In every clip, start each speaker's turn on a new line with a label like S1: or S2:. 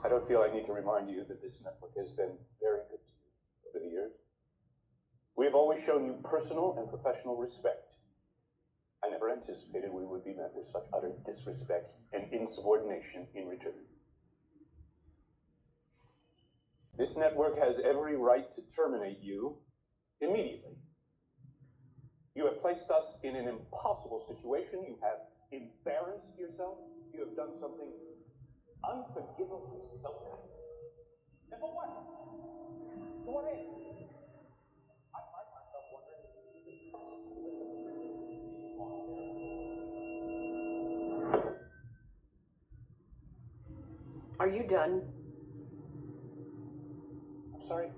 S1: I don't feel I need to remind you that this network has been very good to you over the years. We have always shown you personal and professional respect. I never anticipated we would be met with such utter disrespect and insubordination in return. This network has every right to terminate you immediately. You have placed us in an impossible situation. You have embarrassed yourself. You have done something unforgivably self-hateful. And for what? For what end? I find myself wondering if the trust on
S2: Are you done?
S1: I'm sorry.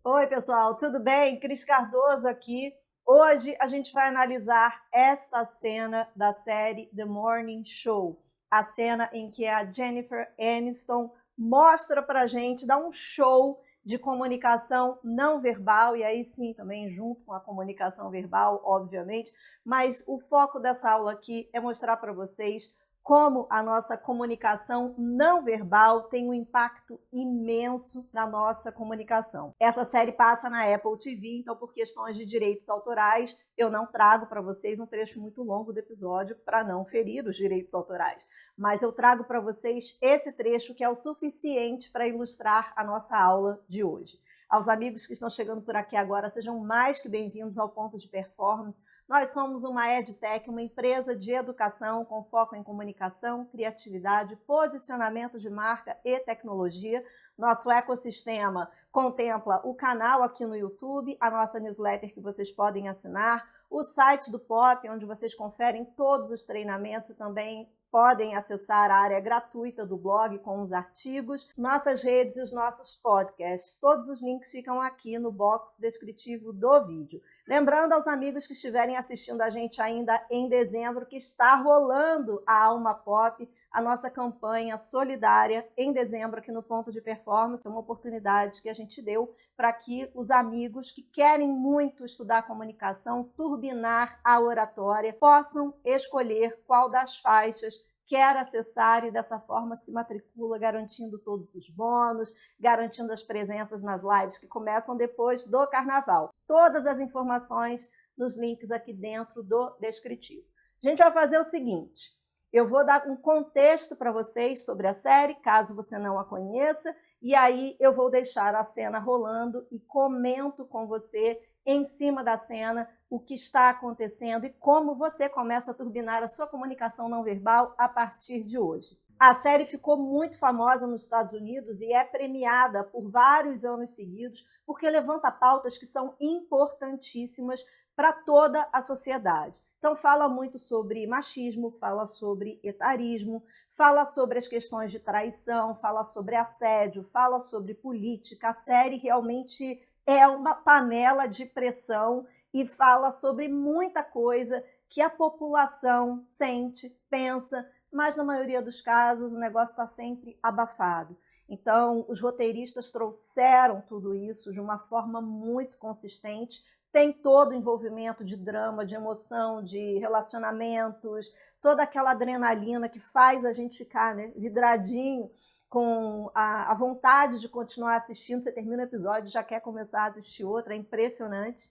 S3: Oi, pessoal, tudo bem? Cris Cardoso aqui. Hoje a gente vai analisar esta cena da série The Morning Show, a cena em que a Jennifer Aniston mostra pra gente, dá um show de comunicação não verbal, e aí sim, também junto com a comunicação verbal, obviamente, mas o foco dessa aula aqui é mostrar para vocês como a nossa comunicação não verbal tem um impacto imenso na nossa comunicação. Essa série passa na Apple TV, então por questões de direitos autorais, eu não trago para vocês um trecho muito longo do episódio para não ferir os direitos autorais. Mas eu trago para vocês esse trecho que é o suficiente para ilustrar a nossa aula de hoje. Aos amigos que estão chegando por aqui agora, sejam mais que bem-vindos ao Ponto de Performance. Nós somos uma EdTech, uma empresa de educação com foco em comunicação, criatividade, posicionamento de marca e tecnologia. Nosso ecossistema contempla o canal aqui no YouTube, a nossa newsletter que vocês podem assinar, o site do POP, onde vocês conferem todos os treinamentos e também podem acessar a área gratuita do blog com os artigos, nossas redes e os nossos podcasts. Todos os links ficam aqui no box descritivo do vídeo. Lembrando aos amigos que estiverem assistindo a gente ainda em dezembro que está rolando a Alma Pop, a nossa campanha solidária em dezembro aqui no Ponto de Performance. É uma oportunidade que a gente deu para que os amigos que querem muito estudar comunicação, turbinar a oratória, possam escolher qual das faixas quer acessar e dessa forma se matricula, garantindo todos os bônus, garantindo as presenças nas lives que começam depois do carnaval. Todas as informações nos links aqui dentro do descritivo. A gente vai fazer o seguinte, eu vou dar um contexto para vocês sobre a série, caso você não a conheça, e aí eu vou deixar a cena rolando e comento com você em cima da cena o que está acontecendo e como você começa a turbinar a sua comunicação não verbal a partir de hoje. A série ficou muito famosa nos Estados Unidos e é premiada por vários anos seguidos porque levanta pautas que são importantíssimas para toda a sociedade. Então fala muito sobre machismo, fala sobre etarismo, fala sobre as questões de traição, fala sobre assédio, fala sobre política. A série realmente é uma panela de pressão e fala sobre muita coisa que a população sente, pensa, mas na maioria dos casos o negócio está sempre abafado. Então, os roteiristas trouxeram tudo isso de uma forma muito consistente, tem todo o envolvimento de drama, de emoção, de relacionamentos, toda aquela adrenalina que faz a gente ficar, né, vidradinho, com a vontade de continuar assistindo. Você termina o episódio e já quer começar a assistir outro, é impressionante.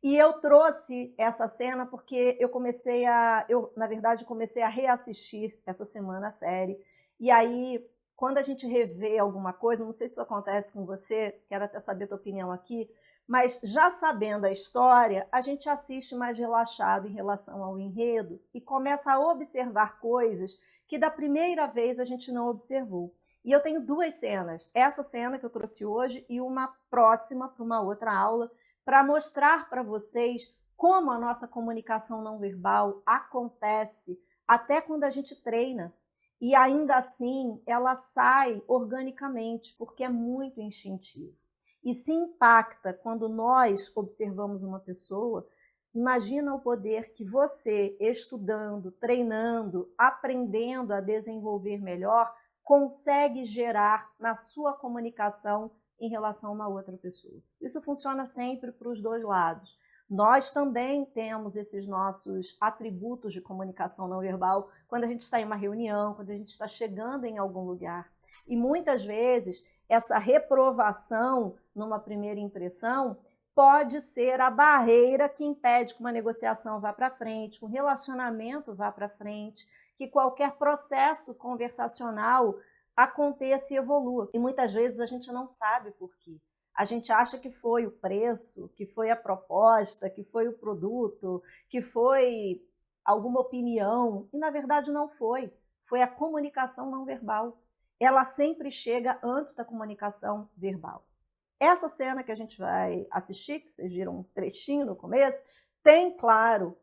S3: E eu trouxe essa cena porque na verdade, comecei a reassistir essa semana a série. E aí, quando a gente revê alguma coisa, não sei se isso acontece com você, quero até saber a tua opinião aqui, mas já sabendo a história, a gente assiste mais relaxado em relação ao enredo e começa a observar coisas que da primeira vez a gente não observou. E eu tenho duas cenas, essa cena que eu trouxe hoje e uma próxima para uma outra aula, para mostrar para vocês como a nossa comunicação não verbal acontece até quando a gente treina. E ainda assim, ela sai organicamente, porque é muito instintivo. E se impacta quando nós observamos uma pessoa, imagina o poder que você, estudando, treinando, aprendendo a desenvolver melhor, consegue gerar na sua comunicação em relação a uma outra pessoa. Isso funciona sempre para os dois lados. Nós também temos esses nossos atributos de comunicação não verbal quando a gente está em uma reunião, quando a gente está chegando em algum lugar. E muitas vezes essa reprovação numa primeira impressão pode ser a barreira que impede que uma negociação vá para frente, que um relacionamento vá para frente, que qualquer processo conversacional aconteça e evolua. E muitas vezes a gente não sabe por quê. A gente acha que foi o preço, que foi a proposta, que foi o produto, que foi alguma opinião, e na verdade não foi. Foi a comunicação não verbal. Ela sempre chega antes da comunicação verbal. Essa cena que a gente vai assistir, que vocês viram um trechinho no começo, tem, claro,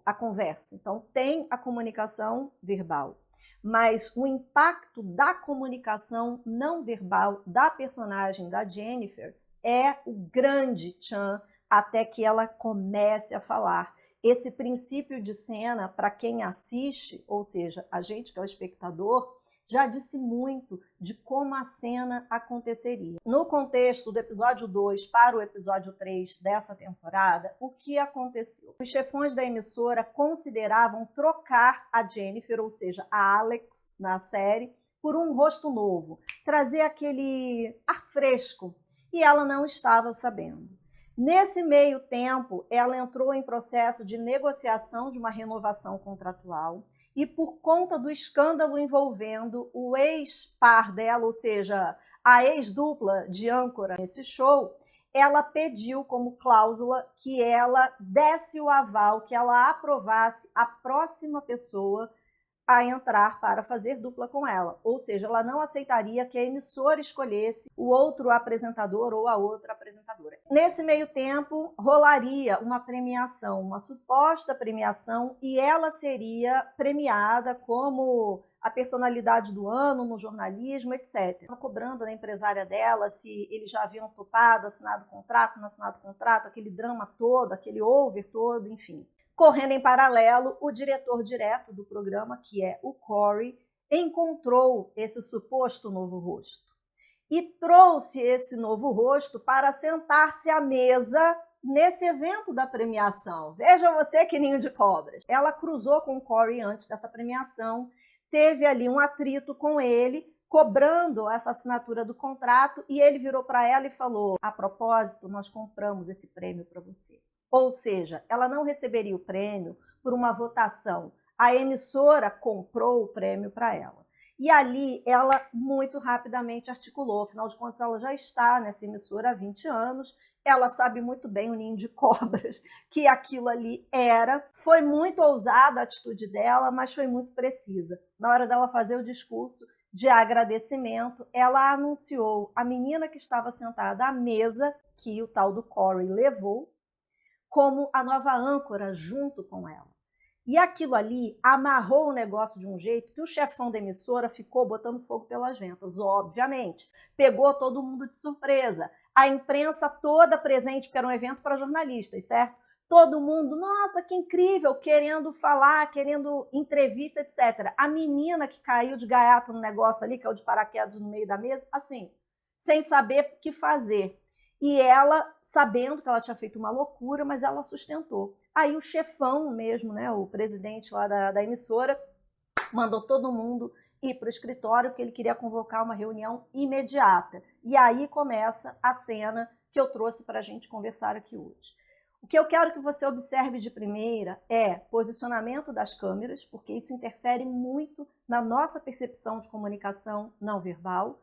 S3: a conversa. Então, tem a comunicação verbal. Mas o impacto da comunicação não verbal da personagem da Jennifer é o grande tchan até que ela comece a falar. Esse princípio de cena, para quem assiste, ou seja, a gente que é o espectador, já disse muito de como a cena aconteceria. No contexto do episódio 2 para o episódio 3 dessa temporada, o que aconteceu? Os chefões da emissora consideravam trocar a Jennifer, ou seja, a Alex, na série, por um rosto novo, trazer aquele ar fresco, e ela não estava sabendo. Nesse meio tempo, ela entrou em processo de negociação de uma renovação contratual, e por conta do escândalo envolvendo o ex-par dela, ou seja, a ex-dupla de âncora nesse show, ela pediu como cláusula que ela desse o aval, que ela aprovasse a próxima pessoa a entrar para fazer dupla com ela. Ou seja, ela não aceitaria que a emissora escolhesse o outro apresentador ou a outra apresentadora. Nesse meio tempo, rolaria uma premiação, uma suposta premiação, e ela seria premiada como a personalidade do ano no jornalismo, etc. Ela cobrando da empresária dela se eles já haviam topado, assinado contrato, não assinado contrato, aquele drama todo, aquele over todo, enfim. Correndo em paralelo, o diretor direto do programa, que é o Corey, encontrou esse suposto novo rosto e trouxe esse novo rosto para sentar-se à mesa nesse evento da premiação. Veja você que ninho de cobras. Ela cruzou com o Corey antes dessa premiação, teve ali um atrito com ele, cobrando essa assinatura do contrato, e ele virou para ela e falou: a propósito, nós compramos esse prêmio para você. Ou seja, ela não receberia o prêmio por uma votação. A emissora comprou o prêmio para ela. E ali ela muito rapidamente articulou. Afinal de contas, ela já está nessa emissora há 20 anos. Ela sabe muito bem o ninho de cobras que aquilo ali era. Foi muito ousada a atitude dela, mas foi muito precisa. Na hora dela fazer o discurso de agradecimento, ela anunciou a menina que estava sentada à mesa, que o tal do Corey levou, como a nova âncora junto com ela. E aquilo ali amarrou o negócio de um jeito que o chefão da emissora ficou botando fogo pelas ventas, obviamente. Pegou todo mundo de surpresa. A imprensa toda presente, porque era um evento para jornalistas, certo? Todo mundo, nossa, que incrível, querendo falar, querendo entrevista, etc. A menina que caiu de gaiato no negócio ali, caiu de paraquedas no meio da mesa, assim, sem saber o que fazer. E ela, sabendo que ela tinha feito uma loucura, mas ela sustentou. Aí o chefão mesmo, né, o presidente lá da emissora, mandou todo mundo ir para o escritório, porque ele queria convocar uma reunião imediata. E aí começa a cena que eu trouxe para a gente conversar aqui hoje. O que eu quero que você observe de primeira é posicionamento das câmeras, porque isso interfere muito na nossa percepção de comunicação não verbal.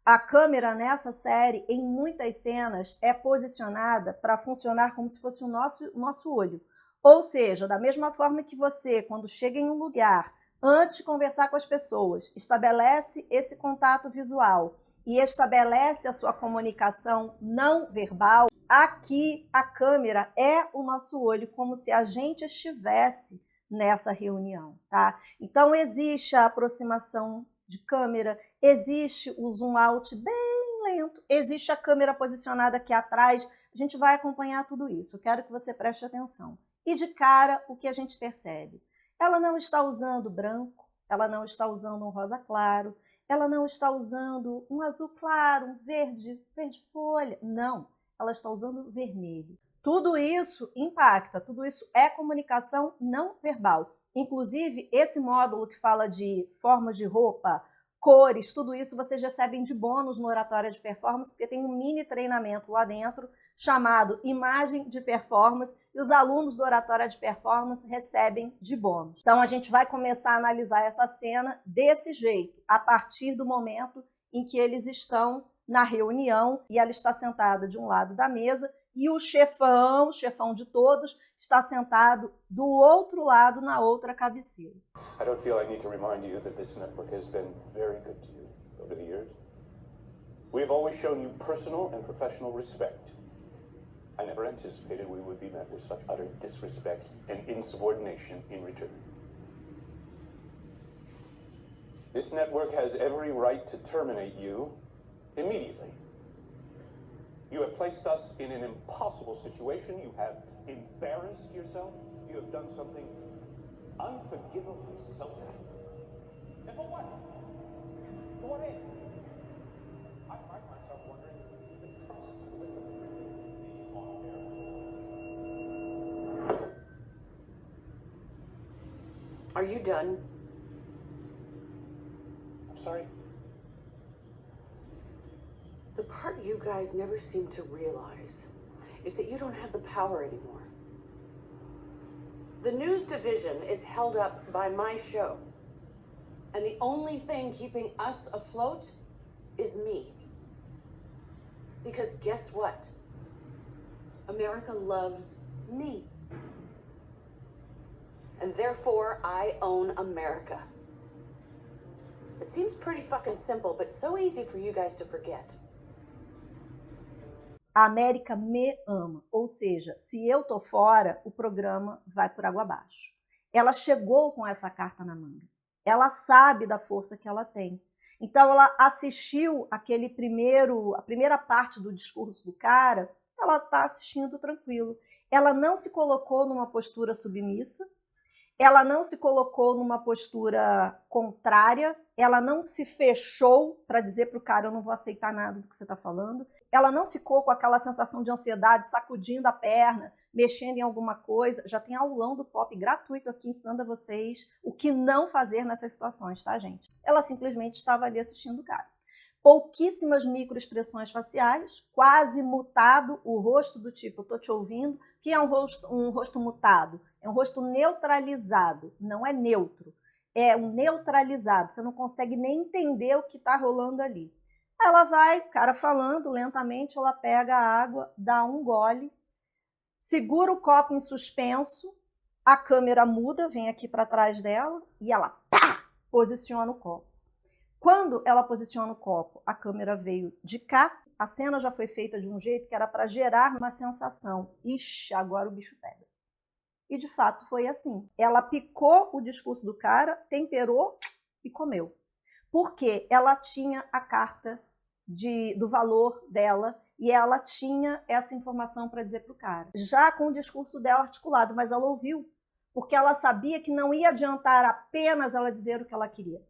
S3: A câmera nessa série, em muitas cenas, é posicionada para funcionar como se fosse o nosso olho. Ou seja, da mesma forma que você, quando chega em um lugar, antes de conversar com as pessoas, estabelece esse contato visual e estabelece a sua comunicação não verbal, aqui a câmera é o nosso olho, como se a gente estivesse nessa reunião, tá? Então, existe a aproximação de câmera, existe o zoom out bem lento, existe a câmera posicionada aqui atrás, a gente vai acompanhar tudo isso, eu quero que você preste atenção. E de cara, o que a gente percebe? Ela não está usando branco, ela não está usando um rosa claro, ela não está usando um azul claro, um verde folha, não, ela está usando vermelho. Tudo isso impacta, tudo isso é comunicação não verbal. Inclusive, esse módulo que fala de formas de roupa, cores, tudo isso vocês recebem de bônus no Oratória de Performance, porque tem um mini treinamento lá dentro chamado Imagem de Performance, e os alunos do Oratória de Performance recebem de bônus. Então a gente vai começar a analisar essa cena desse jeito, a partir do momento em que eles estão na reunião e ela está sentada de um lado da mesa e o chefão de todos, está sentado do outro lado, na outra cabeceira.
S1: I don't feel I need to remind you that this network has been very good to you over the years. We have always shown you personal and professional respect. I never anticipated we would be met with such utter disrespect and insubordination in return. This network has every right to terminate you immediately. You have placed us in an impossible situation. You have embarrassed yourself. You have done something unforgivably selfish. And for what? To what end? I find myself wondering the trust that the people on their.
S2: Are you done?
S1: I'm sorry.
S2: The part you guys never seem to realize is that you don't have the power anymore. The news division is held up by my show. And the only thing keeping us afloat is me. Because guess what? America loves me. And therefore, I own America. It seems pretty fucking simple, but so easy for you guys to forget.
S3: A América me ama, ou seja, se eu tô fora, o programa vai por água abaixo. Ela chegou com essa carta na manga. Ela sabe da força que ela tem. Então ela assistiu a primeira parte do discurso do cara, ela tá assistindo tranquilo. Ela não se colocou numa postura submissa, ela não se colocou numa postura contrária, ela não se fechou para dizer para o cara, eu não vou aceitar nada do que você está falando. Ela não ficou com aquela sensação de ansiedade, sacudindo a perna, mexendo em alguma coisa. Já tem aulão do Pop gratuito aqui ensinando a vocês o que não fazer nessas situações, tá, gente? Ela simplesmente estava ali assistindo o cara. Pouquíssimas microexpressões faciais, quase mutado o rosto do tipo, eu tô te ouvindo. O que é um rosto mutado? É um rosto neutralizado, não é neutro. É um neutralizado, você não consegue nem entender o que está rolando ali. Ela vai, o cara falando lentamente, ela pega a água, dá um gole, segura o copo em suspenso, a câmera muda, vem aqui para trás dela e ela posiciona o copo. Quando ela posiciona o copo, a câmera veio de cá, a cena já foi feita de um jeito que era para gerar uma sensação. Ixi, agora o bicho pega. E de fato foi assim. Ela picou o discurso do cara, temperou e comeu. Porque ela tinha a carta do valor dela e ela tinha essa informação para dizer para o cara. Já com o discurso dela articulado, mas ela ouviu. Porque ela sabia que não ia adiantar apenas ela dizer o que ela queria.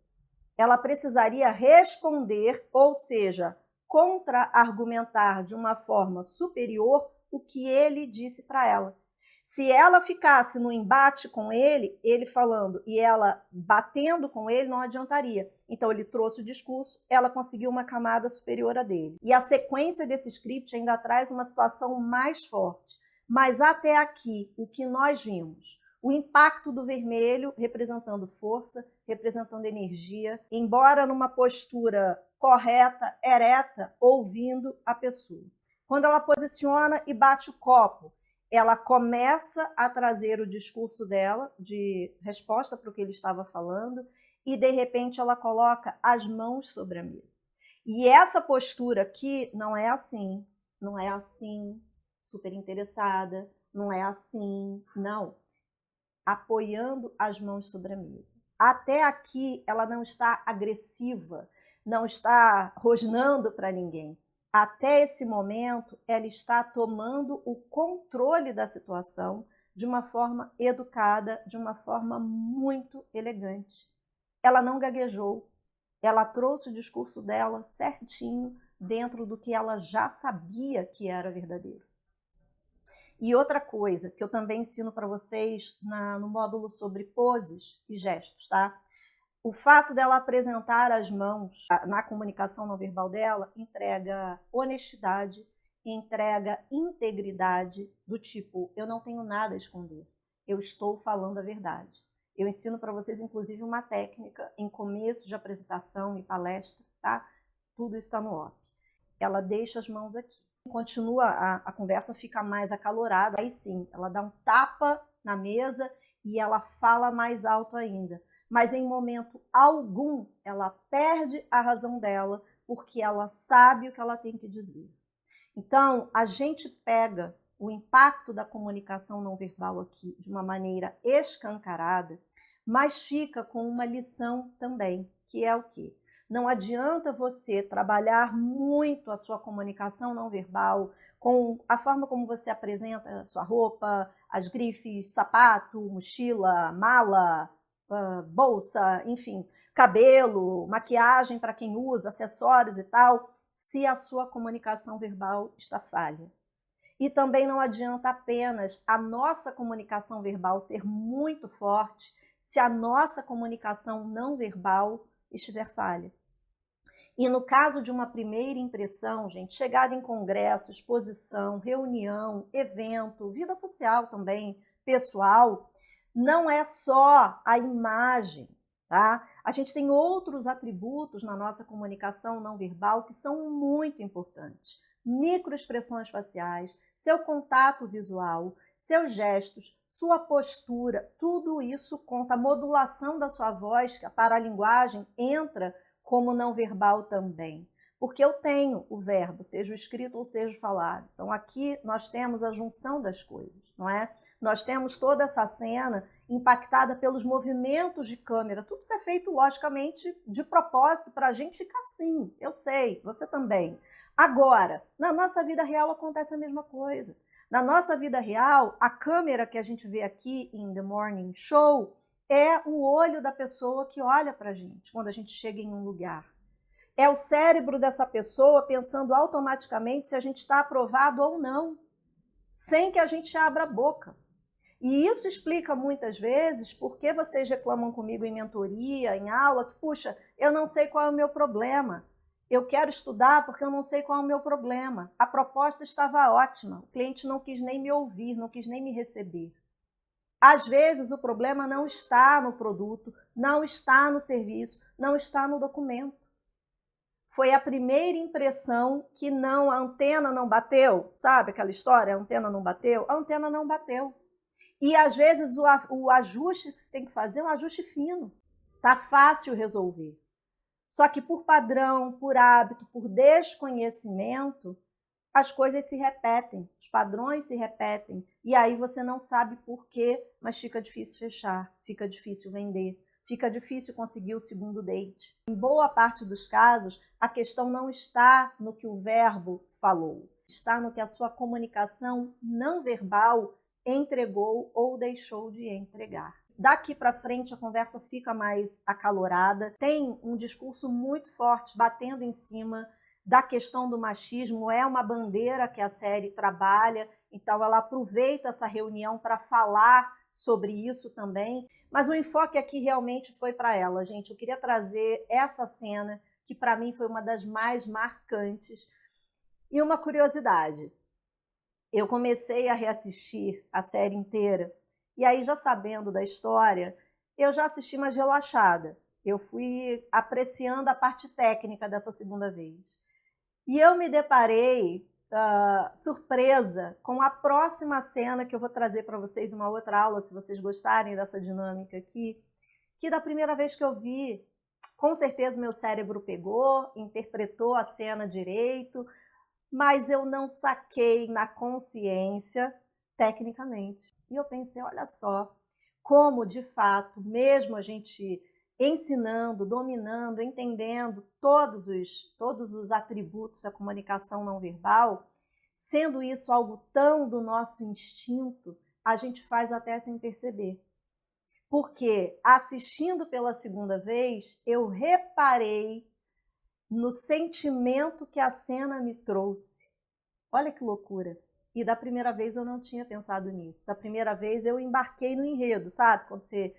S3: Ela precisaria responder, ou seja, contra-argumentar de uma forma superior o que ele disse para ela. Se ela ficasse no embate com ele, ele falando e ela batendo com ele, não adiantaria. Então ele trouxe o discurso, ela conseguiu uma camada superior a dele. E a sequência desse script ainda traz uma situação mais forte. Mas até aqui, o que nós vimos? O impacto do vermelho representando força, representando energia, embora numa postura correta, ereta, ouvindo a pessoa. Quando ela posiciona e bate o copo, ela começa a trazer o discurso dela de resposta para o que ele estava falando e, de repente, ela coloca as mãos sobre a mesa. E essa postura aqui não é assim, super interessada, não é assim, não. Apoiando as mãos sobre a mesa. Até aqui, ela não está agressiva, não está rosnando para ninguém. Até esse momento, ela está tomando o controle da situação de uma forma educada, de uma forma muito elegante. Ela não gaguejou, ela trouxe o discurso dela certinho dentro do que ela já sabia que era verdadeiro. E outra coisa que eu também ensino para vocês no módulo sobre poses e gestos, tá? O fato dela apresentar as mãos na comunicação não verbal dela entrega honestidade, entrega integridade, do tipo, eu não tenho nada a esconder, eu estou falando a verdade. Eu ensino para vocês, inclusive, uma técnica em começo de apresentação e palestra, tá? Tudo está no OP. Ela deixa as mãos aqui. Continua, a conversa fica mais acalorada, aí sim, ela dá um tapa na mesa e ela fala mais alto ainda. Mas em momento algum ela perde a razão dela, porque ela sabe o que ela tem que dizer. Então, a gente pega o impacto da comunicação não verbal aqui de uma maneira escancarada, mas fica com uma lição também, que é o quê? Não adianta você trabalhar muito a sua comunicação não verbal, com a forma como você apresenta a sua roupa, as grifes, sapato, mochila, mala, bolsa, enfim, cabelo, maquiagem para quem usa, acessórios e tal, se a sua comunicação verbal está falha. E também não adianta apenas a nossa comunicação verbal ser muito forte se a nossa comunicação não verbal estiver falha. E no caso de uma primeira impressão, gente, chegada em congresso, exposição, reunião, evento, vida social também, pessoal, não é só a imagem, tá? A gente tem outros atributos na nossa comunicação não verbal que são muito importantes. Microexpressões faciais, seu contato visual, seus gestos, sua postura, tudo isso conta. A modulação da sua voz para a linguagem entra como não verbal também. Porque eu tenho o verbo, seja o escrito ou seja o falado. Então aqui nós temos a junção das coisas, não é? Nós temos toda essa cena impactada pelos movimentos de câmera. Tudo isso é feito, logicamente, de propósito para a gente ficar assim. Eu sei, você também. Agora, na nossa vida real acontece a mesma coisa. Na nossa vida real, a câmera que a gente vê aqui em The Morning Show é o olho da pessoa que olha para a gente quando a gente chega em um lugar. É o cérebro dessa pessoa pensando automaticamente se a gente está aprovado ou não, sem que a gente abra a boca. E isso explica muitas vezes por que vocês reclamam comigo em mentoria, em aula, que, puxa, eu não sei qual é o meu problema. Eu quero estudar porque eu não sei qual é o meu problema. A proposta estava ótima, o cliente não quis nem me ouvir, não quis nem me receber. Às vezes o problema não está no produto, não está no serviço, não está no documento. Foi a primeira impressão que não, a antena não bateu, sabe aquela história, a antena não bateu? A antena não bateu. E às vezes o ajuste que você tem que fazer é um ajuste fino. Tá fácil resolver. Só que por padrão, por hábito, por desconhecimento, as coisas se repetem, os padrões se repetem. E aí você não sabe por quê, mas fica difícil fechar, fica difícil vender, fica difícil conseguir o segundo date. Em boa parte dos casos, a questão não está no que o verbo falou, está no que a sua comunicação não verbal entregou ou deixou de entregar. Daqui para frente a conversa fica mais acalorada, tem um discurso muito forte batendo em cima da questão do machismo, é uma bandeira que a série trabalha, então ela aproveita essa reunião para falar sobre isso também, mas o enfoque aqui realmente foi para ela, gente. Eu queria trazer essa cena que para mim foi uma das mais marcantes. E uma curiosidade, eu comecei a reassistir a série inteira, e aí já sabendo da história, eu já assisti mais relaxada. Eu fui apreciando a parte técnica dessa segunda vez. E eu me deparei surpresa com a próxima cena que eu vou trazer para vocês uma outra aula, se vocês gostarem dessa dinâmica aqui, que da primeira vez que eu vi, com certeza meu cérebro pegou, interpretou a cena direito, mas eu não saquei na consciência tecnicamente. E eu pensei, olha só, como de fato, mesmo a gente ensinando, dominando, entendendo todos os atributos da comunicação não verbal, sendo isso algo tão do nosso instinto, a gente faz até sem perceber. Porque assistindo pela segunda vez, eu reparei no sentimento que a cena me trouxe. Olha que loucura! E da primeira vez eu não tinha pensado nisso. Da primeira vez eu embarquei no enredo, sabe? Quando você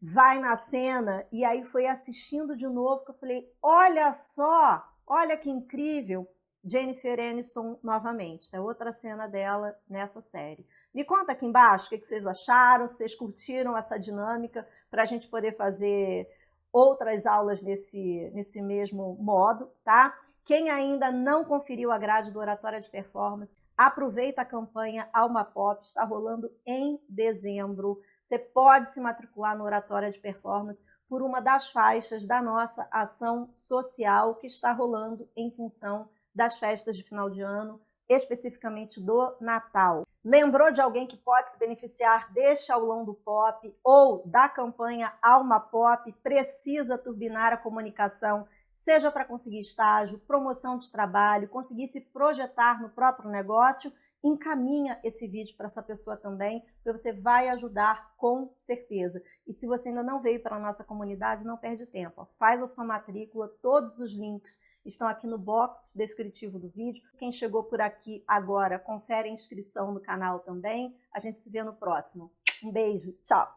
S3: vai na cena e aí foi assistindo de novo que eu falei, olha só, olha que incrível, Jennifer Aniston novamente, é outra cena dela nessa série. Me conta aqui embaixo o que vocês acharam, se vocês curtiram essa dinâmica para a gente poder fazer outras aulas nesse mesmo modo, tá? Quem ainda não conferiu a grade do Oratória de Performance, aproveita a campanha Alma Pop, está rolando em dezembro. Você pode se matricular no Oratória de Performance por uma das faixas da nossa ação social que está rolando em função das festas de final de ano, especificamente do Natal. Lembrou de alguém que pode se beneficiar deste aulão do Pop ou da campanha Alma Pop, precisa turbinar a comunicação, seja para conseguir estágio, promoção de trabalho, conseguir se projetar no próprio negócio, encaminha esse vídeo para essa pessoa também, porque você vai ajudar com certeza. E se você ainda não veio para a nossa comunidade, não perde tempo. Faz a sua matrícula, todos os links estão aqui no box descritivo do vídeo. Quem chegou por aqui agora, confere a inscrição no canal também. A gente se vê no próximo. Um beijo, tchau!